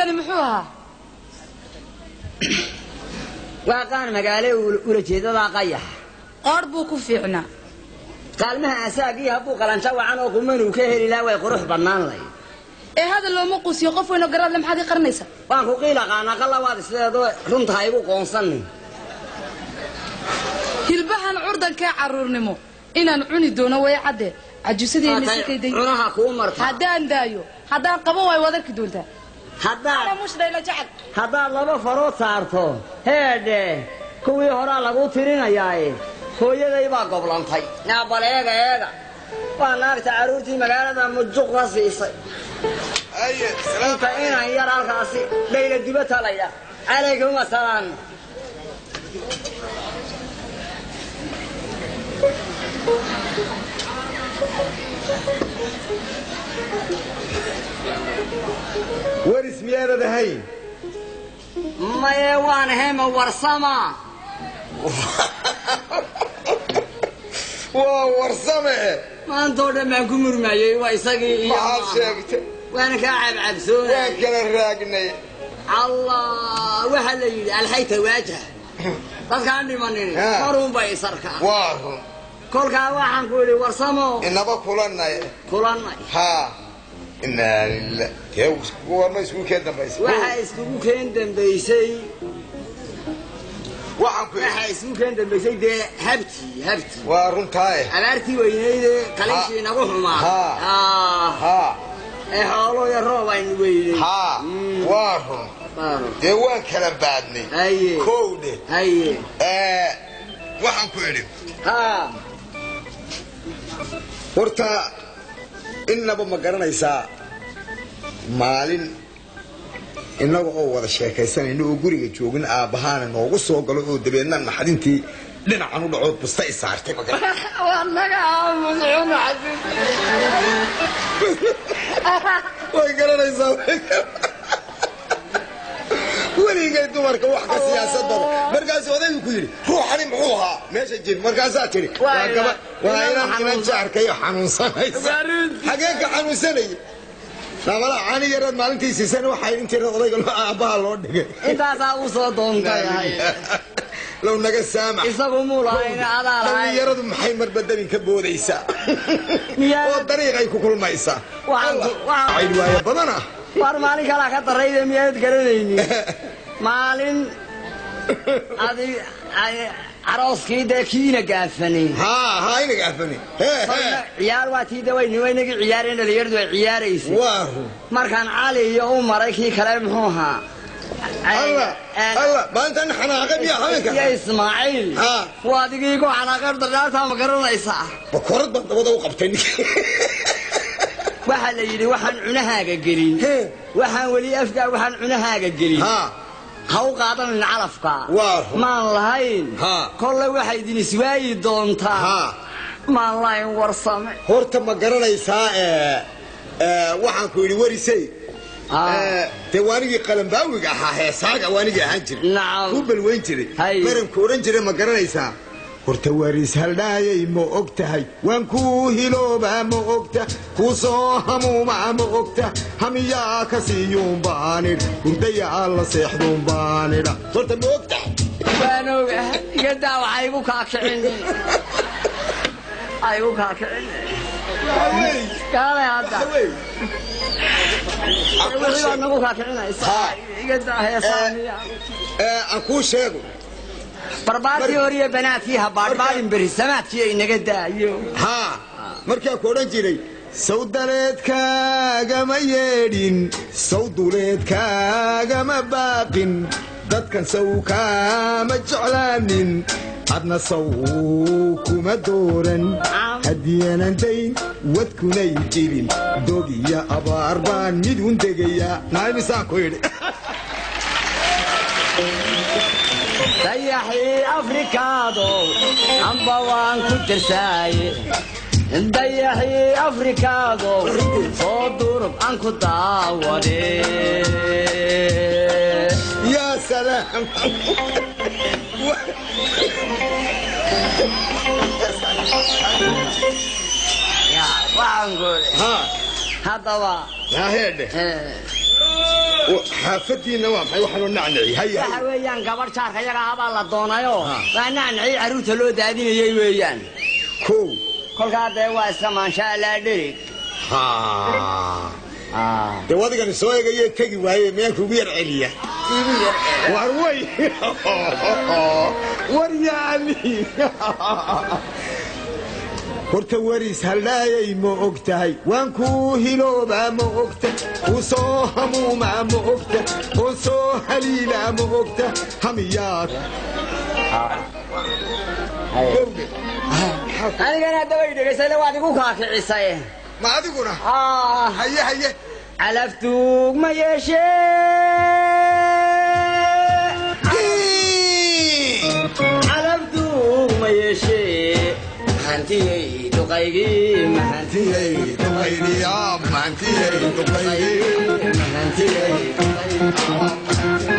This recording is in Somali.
كان محوها وقان مقالي ولجيدة لا قيح قربو كفيعنا قال ما أساقيها بو قلان شوى عنه وقمن وكهري لا ويقروح بنان لي إيه هذا اللي مقوس يقف وينو قرار لم حد قرنيسا وانكو قيلة قانا قال الله وادي سيدو رنتها يبو قونصني hilbahan curdanka caruurnimo inaan cuni doono way cadde cajusadeen miskayday cunaha ku marta hadaan daayo hadaan qabo way wadarki doontaa hadaan mushdeela jacad hadaan laba faro saarto heede kuwii hore lagu tirinayay hooyaday baa goblantay naabaleega eega waa naagta caruurtii magaalada mujuq rasiisay ay salaam ina yar halkaasi dhayla dibata layda alaykum asalaam ورث ميانا دهين ما يوان هم ورسما ورسمه ما انتو دم كمر معي ويسقي ما شاكت وانا كاعب عبسون وين كان الراقني الله وحلي الحيت واجه بس كان عندي منين قارون باي سركا وارهم كل كان waxaan ku yiri warsamo inaba kulanay ha inna lillahi teew warma isku keen dambaysay waxa isku keen dambaysay waxaan ku waxa isku keen dambaysay de habti waa runtaay abaartii weynayde kaliishii nagu xumaa ha ee xoolo yar roob ay weynay ha waarhum de waan kala baadnay koowde waxaan ku yiri ha horta inaba ma garanaysaa maalin inaga oo wada sheekaysanayna oo guriga joogin aabahaana noogu soo galo oo dabeedna naxdintii dhinacan u dhacood busta i saartay ma garan wanaga muscuun xasin way garanaysaa وريقي دمرك وحكا سياسة مركز ودايو كيري روحاني محوها ماشي جيد مركزات تري وإلا إمان شعرك يا حنون سنة حقيقة حنون سنة فمالا عاني يرد مالنتي سيسان وحاين انتي رضي قلوا أباها اللون انت أصاب دونتا يا هاي لو نقا سامح إصابوا مولاين على هاي يرد محيمر بدل كبود عيسى والطريقة يكو كل ما عيسى عيد وايا بضنا وارمالي كلا كتريد مياد قرنيني مالين هذه عروس كده كينا قافني هاي نقافني عيال واتي دوي وين عيارين اللي يردوا عياريسي واهو مركان علي يوم مريكي كلام هوها الله ما انت حناقب يا حبيبي يا اسماعيل وادقيقو حناقب دلالتها ما قرنيسا بكرت بنت وقبتني waxaa la yiri waxaan cunahaaga gelin waxaan wali afdaa waxaan cunahaaga gelin ha u qaadan calafka maan lahayn kolle waxa idin iswaayi doontaa maan lahayn warsame horta ma garanaysaa waxaan ku yiri warisay deewaanigii qalanbaawiga ahaa heesaaga waanigii ahaan jiray ku balweyn jiray maranku oran jiray ma garanaysaa horta waris haldhaayay ma ogtahay waan ku hilooba ma ogta ku soo hamuuma ma ogta hamiyaa ka siiyuun baanir hurdayaa la seexduun baanidha horta ma ogtahay waan ogahay iyadaa waxay igu kaakicin ay igu kaakicin kaale hadda wixii nagu kaakicinaysaa iyadaa heesaaniya aan kuu sheego barbaadii horiyo banaadkiiha baadhbaadhin berisamaadkii ay naga daayo haa markaa ku odhan jiray sawdaleedkaagama yeedhin sawduleedkaagama baaqin dadkan saw kaama jeclaanin adna saw kuma dooran hadiyanantayn wadkunay jirin dog iyo abaar baan mid un degayaa naaymisaan ku yidhi dayaxii afrikaado amba waan ku tirsaaye dayaxii afrikaado soo durub aan ku daawade yaa salaam waxaan goole haddaba yaa heedhe حافتينا وحي وحنا نعنعي هيا waxa weeyaan gabar jaarka yaga ah baa la doonayo waa nacnacii caruurta loo daadinayay weeyaan kow kolkaa dee waa iska maansha Allah dhirig dee wadigan soo eegayay tagi waaye meel kugu yar celiya war way war yaani horta waris halaayay ma ogtahay waan ku hiloobaa ma ogta u soo hamuumaa ma ogta oo soo haliilaa ma ogta hamiyaad anigana daway dhegaysay waad igu kaakicisay ma adiguna haye haye calaftuug ma yeeshee calaftuug ma yeeshee mahantiyey duqaygii mahantiyey duqaygii mahantiyey duqaygii mahantiyey duqaygii